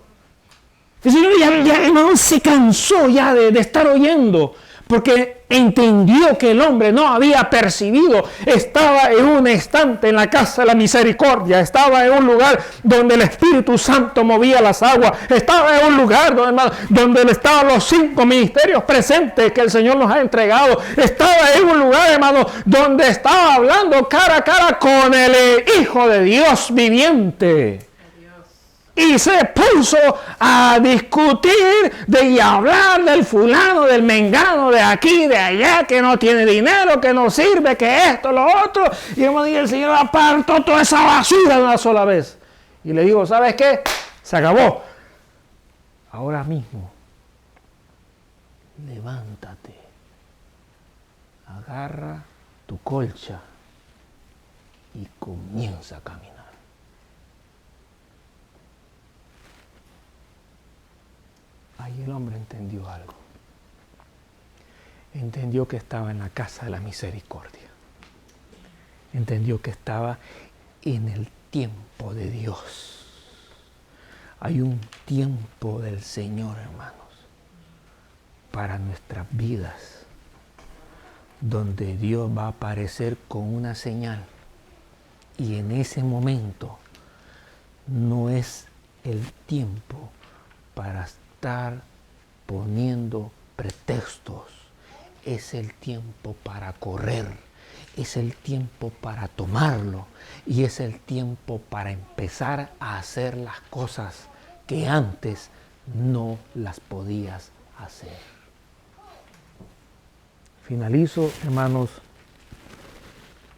El Señor ya hermano, se cansó ya de estar oyendo. Porque entendió que el hombre no había percibido. Estaba en un estante en la casa de la misericordia. Estaba en un lugar donde el Espíritu Santo movía las aguas. Estaba en un lugar donde estaban los 5 ministerios presentes que el Señor nos ha entregado. Estaba en un lugar, hermano, donde estaba hablando cara a cara con el Hijo de Dios viviente. Y se puso a discutir y a hablar del fulano, del mengano, de aquí, de allá, que no tiene dinero, que no sirve, que esto, lo otro. Y el Señor apartó toda esa basura de una sola vez. Y le digo, ¿sabes qué? Se acabó. Ahora mismo, levántate, agarra tu colcha y comienza a caminar. Ahí el hombre entendió algo. Entendió que estaba en la casa de la misericordia. Entendió que estaba en el tiempo de Dios. Hay un tiempo del Señor, hermanos, para nuestras vidas, donde Dios va a aparecer con una señal. Y en ese momento no es el tiempo para estar poniendo pretextos. Es el tiempo para correr. Es el tiempo para tomarlo. Y es el tiempo para empezar a hacer las cosas que antes no las podías hacer. Finalizo, hermanos,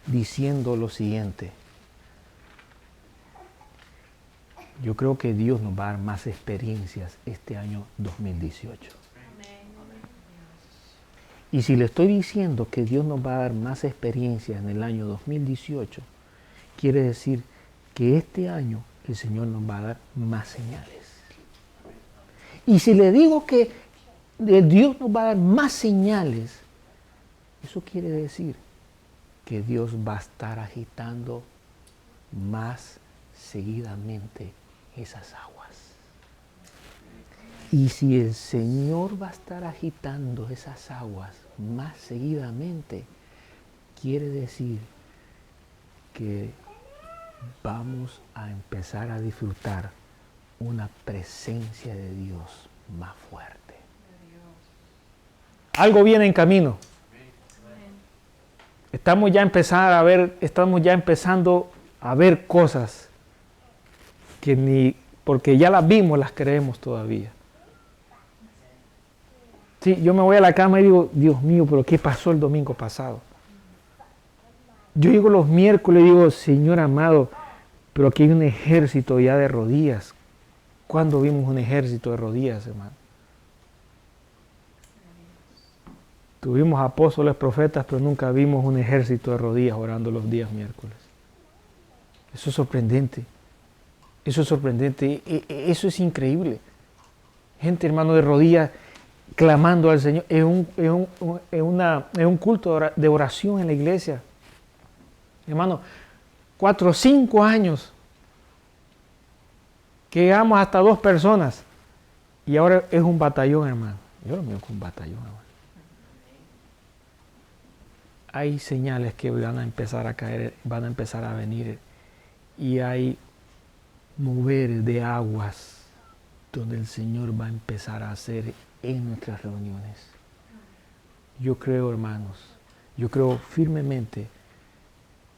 diciendo lo siguiente. Yo creo que Dios nos va a dar más experiencias este año 2018. Y si le estoy diciendo que Dios nos va a dar más experiencias en el año 2018, quiere decir que este año el Señor nos va a dar más señales. Y si le digo que Dios nos va a dar más señales, eso quiere decir que Dios va a estar agitando más seguidamente esas aguas. Y si el Señor va a estar agitando esas aguas más seguidamente, quiere decir que vamos a empezar a disfrutar una presencia de Dios más fuerte. Algo viene en camino. Estamos ya empezando a ver cosas que ni, porque ya las vimos, las creemos todavía. Sí, yo me voy a la cama y digo, Dios mío, pero ¿qué pasó el domingo pasado? Yo llego los miércoles y digo, Señor amado, pero aquí hay un ejército ya de rodillas. ¿Cuándo vimos un ejército de rodillas, hermano? Tuvimos apóstoles, profetas, pero nunca vimos un ejército de rodillas orando los días miércoles. Eso es sorprendente. Eso es sorprendente. Eso es increíble. Gente, hermano, de rodillas clamando al Señor. Es un culto de oración en la iglesia. Hermano, 4 o 5 años que llegamos hasta 2 personas. Y ahora es un batallón, hermano. Yo lo miro con un batallón, hermano. Hay señales que van a empezar a caer, van a empezar a venir. Y hay mover de aguas donde el Señor va a empezar a hacer en nuestras reuniones. Yo creo, hermanos, yo creo firmemente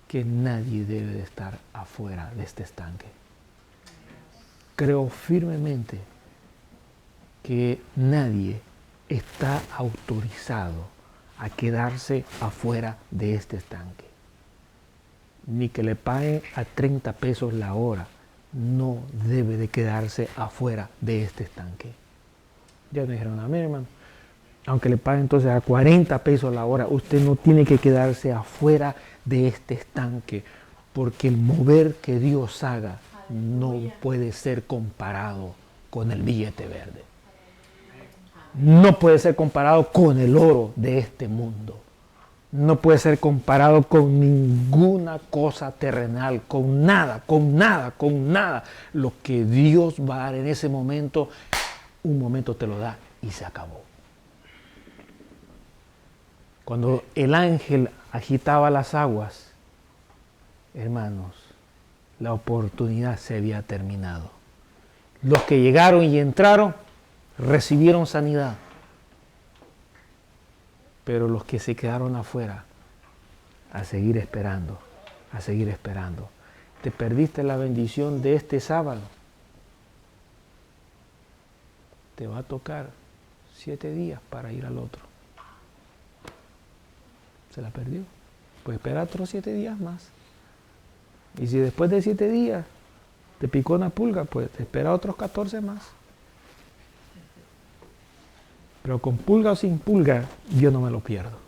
que nadie debe de estar afuera de este estanque. Creo firmemente que nadie está autorizado a quedarse afuera de este estanque. Ni que le paguen a 30 pesos la hora, no debe de quedarse afuera de este estanque. Ya me dijeron, amén, hermano. Aunque le paguen entonces a 40 pesos la hora, usted no tiene que quedarse afuera de este estanque, porque el mover que Dios haga no puede ser comparado con el billete verde. No puede ser comparado con el oro de este mundo. No puede ser comparado con ninguna cosa terrenal, con nada. Lo que Dios va a dar en ese momento, un momento te lo da y se acabó. Cuando el ángel agitaba las aguas, hermanos, la oportunidad se había terminado. Los que llegaron y entraron recibieron sanidad. Pero los que se quedaron afuera, a seguir esperando. Te perdiste la bendición de este sábado. Te va a tocar 7 días para ir al otro. Se la perdió. Pues espera otros 7 días más. Y si después de 7 días te picó una pulga, pues te espera otros 14 más. Pero con pulga o sin pulga, yo no me lo pierdo.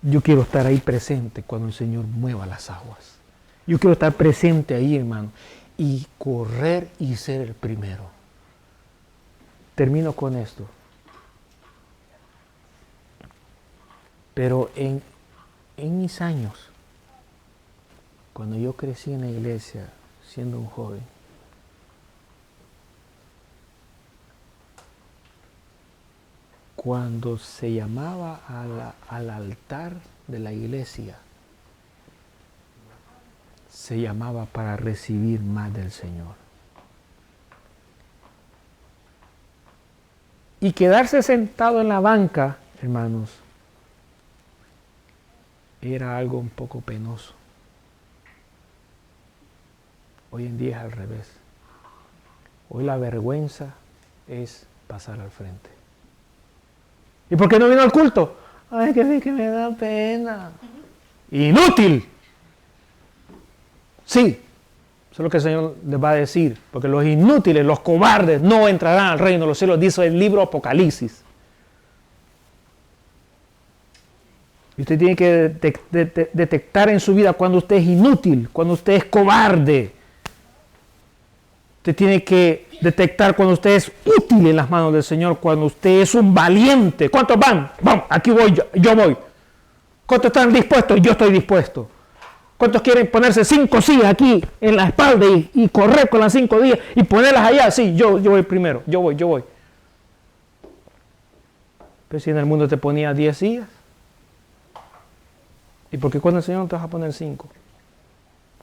Yo quiero estar ahí presente cuando el Señor mueva las aguas. Yo quiero estar presente ahí, hermano, y correr y ser el primero. Termino con esto. Pero en mis años, Cuando yo crecí en la iglesia, siendo un joven, cuando se llamaba al altar de la iglesia, se llamaba para recibir más del Señor. Y quedarse sentado en la banca, hermanos, era algo un poco penoso. Hoy en día es al revés. Hoy la vergüenza es pasar al frente. ¿Y por qué no vino al culto? Ay, que me da pena. Inútil. Sí, eso es lo que el Señor les va a decir, porque los inútiles, los cobardes, no entrarán al reino de los cielos, dice el libro Apocalipsis. Y usted tiene que detectar en su vida cuando usted es inútil, cuando usted es cobarde. Usted tiene que detectar cuando usted es útil en las manos del Señor, cuando usted es un valiente. ¿Cuántos van? Vamos, aquí voy, yo voy. ¿Cuántos están dispuestos? Yo estoy dispuesto. ¿Cuántos quieren ponerse 5 sillas aquí en la espalda y correr con las 5 sillas y ponerlas allá? Sí, yo voy primero, yo voy. Pero si en el mundo te ponía 10 sillas, ¿y por qué con el Señor no te vas a poner 5?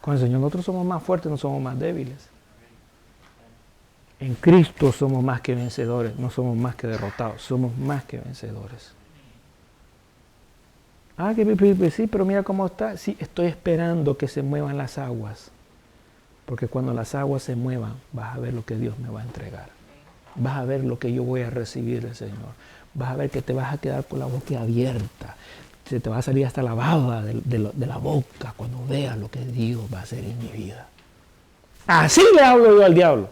Con el Señor nosotros somos más fuertes, no somos más débiles. En Cristo somos más que vencedores, no somos más que derrotados, somos más que vencedores. Ah, que sí, pero mira cómo está. Sí, estoy esperando que se muevan las aguas. Porque cuando las aguas se muevan, vas a ver lo que Dios me va a entregar. Vas a ver lo que yo voy a recibir del Señor. Vas a ver que te vas a quedar con la boca abierta. Se te va a salir hasta la baba de la boca cuando veas lo que Dios va a hacer en mi vida. Así le hablo yo al diablo.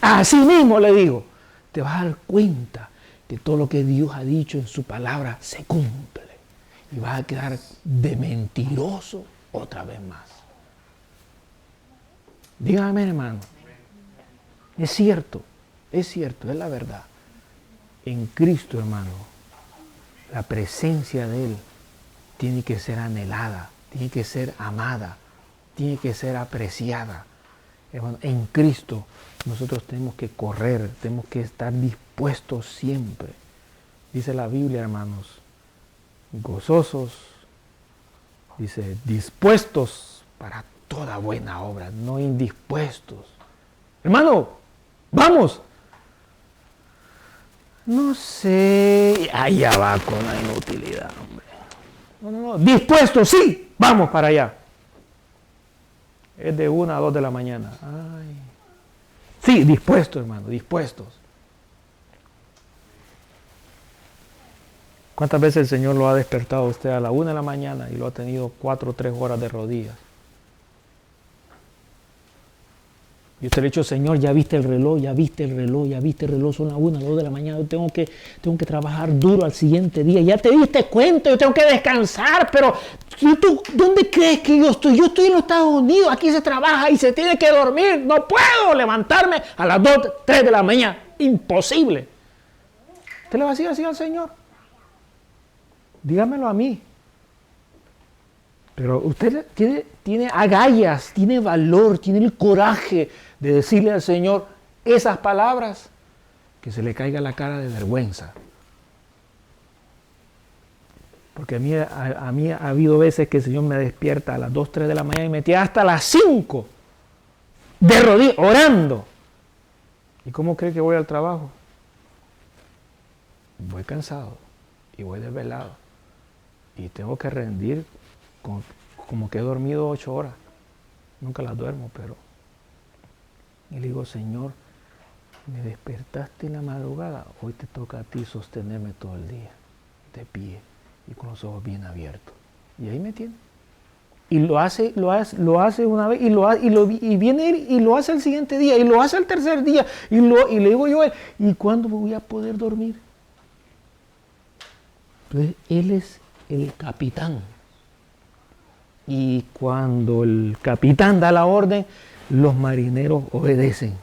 Así mismo le digo. Te vas a dar cuenta que todo lo que Dios ha dicho en su palabra se cumple. Y vas a quedar de mentiroso otra vez más. Dígame, hermano. Es cierto, es la verdad. En Cristo, hermano, la presencia de Él tiene que ser anhelada, tiene que ser amada, tiene que ser apreciada. Hermano, en Cristo nosotros tenemos que correr, tenemos que estar dispuestos siempre. Dice la Biblia, hermanos, gozosos, dice, dispuestos para toda buena obra, no indispuestos. Hermano, vamos. No sé, allá va con la inutilidad, hombre. No, dispuestos, sí, vamos para allá. Es de 1 a 2 de la mañana. Ay. Sí, dispuestos, hermano, dispuestos. ¿Cuántas veces el Señor lo ha despertado a usted a la 1 de la mañana y lo ha tenido 4 o 3 horas de rodillas? Y usted le ha dicho, Señor, ya viste el reloj, son las 1, 2 de la mañana, yo tengo que trabajar duro al siguiente día. Ya te diste cuenta, yo tengo que descansar, pero ¿tú dónde crees que yo estoy? Yo estoy en los Estados Unidos, aquí se trabaja y se tiene que dormir. No puedo levantarme a las 2, 3 de la mañana. Imposible. ¿Usted le va a decir así al Señor? Dígamelo a mí. Pero usted tiene agallas, tiene valor, tiene el coraje de decirle al Señor esas palabras, que se le caiga la cara de vergüenza. Porque a mí ha habido veces que el Señor me despierta a las 2, 3 de la mañana y me tira hasta las 5 de rodillas, orando. ¿Y cómo cree que voy al trabajo? Voy cansado y voy desvelado. Y tengo que rendir como que he dormido 8 horas. Nunca las duermo, pero... Y le digo, Señor, me despertaste en la madrugada, hoy te toca a ti sostenerme todo el día, de pie y con los ojos bien abiertos. Y ahí me tiene. Y lo hace una vez, y viene él y lo hace el siguiente día, y lo hace el tercer día, y le digo yo a él, ¿y cuándo voy a poder dormir? Entonces, él es el capitán. Y cuando el capitán da la orden, los marineros obedecen.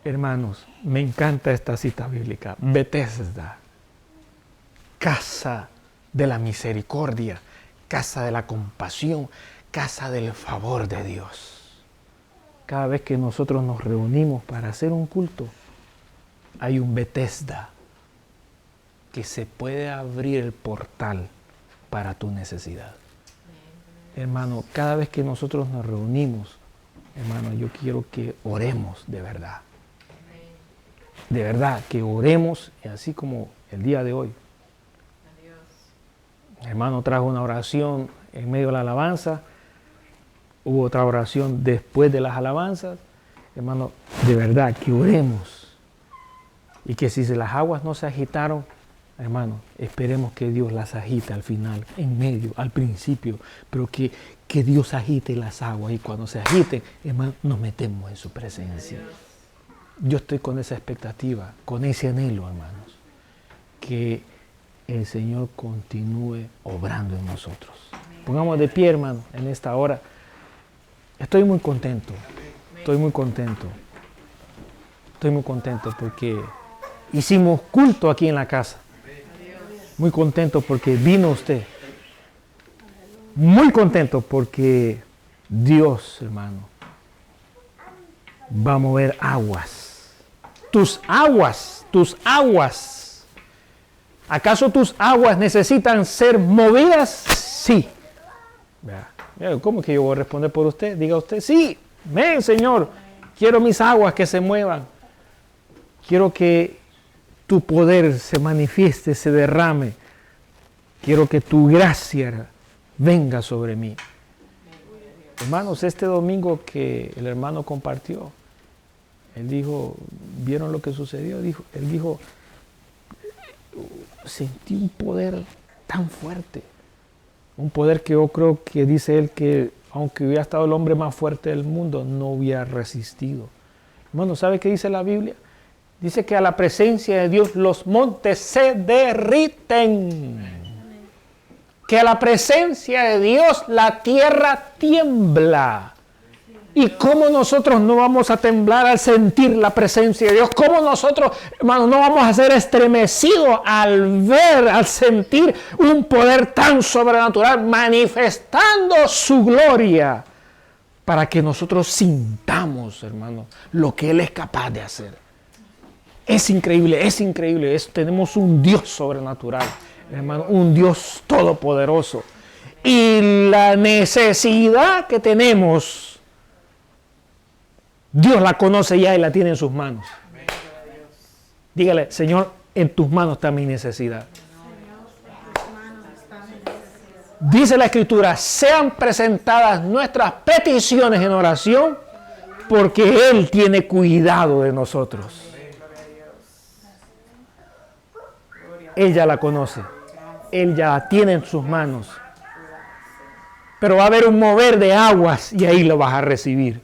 Hermanos, me encanta esta cita bíblica. Betesda, casa de la misericordia, casa de la compasión, casa del favor de Dios. Cada vez que nosotros nos reunimos para hacer un culto, hay un Bethesda que se puede abrir el portal para tu necesidad. Hermano, cada vez que nosotros nos reunimos, hermano, yo quiero que oremos de verdad. De verdad, que oremos así como el día de hoy. El hermano trajo una oración en medio de la alabanza. Hubo otra oración después de las alabanzas. Hermano, de verdad, que oremos. Y que si las aguas no se agitaron, hermano, esperemos que Dios las agite al final, en medio, al principio. Pero que Dios agite las aguas. Y cuando se agiten, hermano, nos metemos en su presencia. Yo estoy con esa expectativa, con ese anhelo, hermanos. Que el Señor continúe obrando en nosotros. Pongamos de pie, hermano, en esta hora. Estoy muy contento. Estoy muy contento. Estoy muy contento porque hicimos culto aquí en la casa. Muy contento porque vino usted. Muy contento porque Dios, hermano, va a mover aguas. Tus aguas. ¿Acaso tus aguas necesitan ser movidas? Sí. ¿Cómo que yo voy a responder por usted? Diga usted, sí, ven, Señor, quiero mis aguas que se muevan. Quiero que tu poder se manifieste, se derrame. Quiero que tu gracia venga sobre mí. Hermanos, este domingo que el hermano compartió, él dijo, ¿vieron lo que sucedió? Él dijo, sentí un poder tan fuerte. Un poder que yo creo que dice él que aunque hubiera estado el hombre más fuerte del mundo, no hubiera resistido. Hermano, ¿sabe qué dice la Biblia? Dice que a la presencia de Dios los montes se derriten. Que a la presencia de Dios la tierra tiembla. ¿Y cómo nosotros no vamos a temblar al sentir la presencia de Dios? ¿Cómo nosotros, hermano, no vamos a ser estremecidos al ver, al sentir un poder tan sobrenatural manifestando su gloria? Para que nosotros sintamos, hermano, lo que Él es capaz de hacer. Es increíble, es increíble. Tenemos un Dios sobrenatural, hermano, un Dios todopoderoso. Y la necesidad que tenemos, Dios la conoce ya y la tiene en sus manos. Dígale, Señor, en tus manos está mi necesidad. Dice la Escritura, sean presentadas nuestras peticiones en oración, porque Él tiene cuidado de nosotros. Él ya la conoce. Él ya la tiene en sus manos. Pero va a haber un mover de aguas y ahí lo vas a recibir.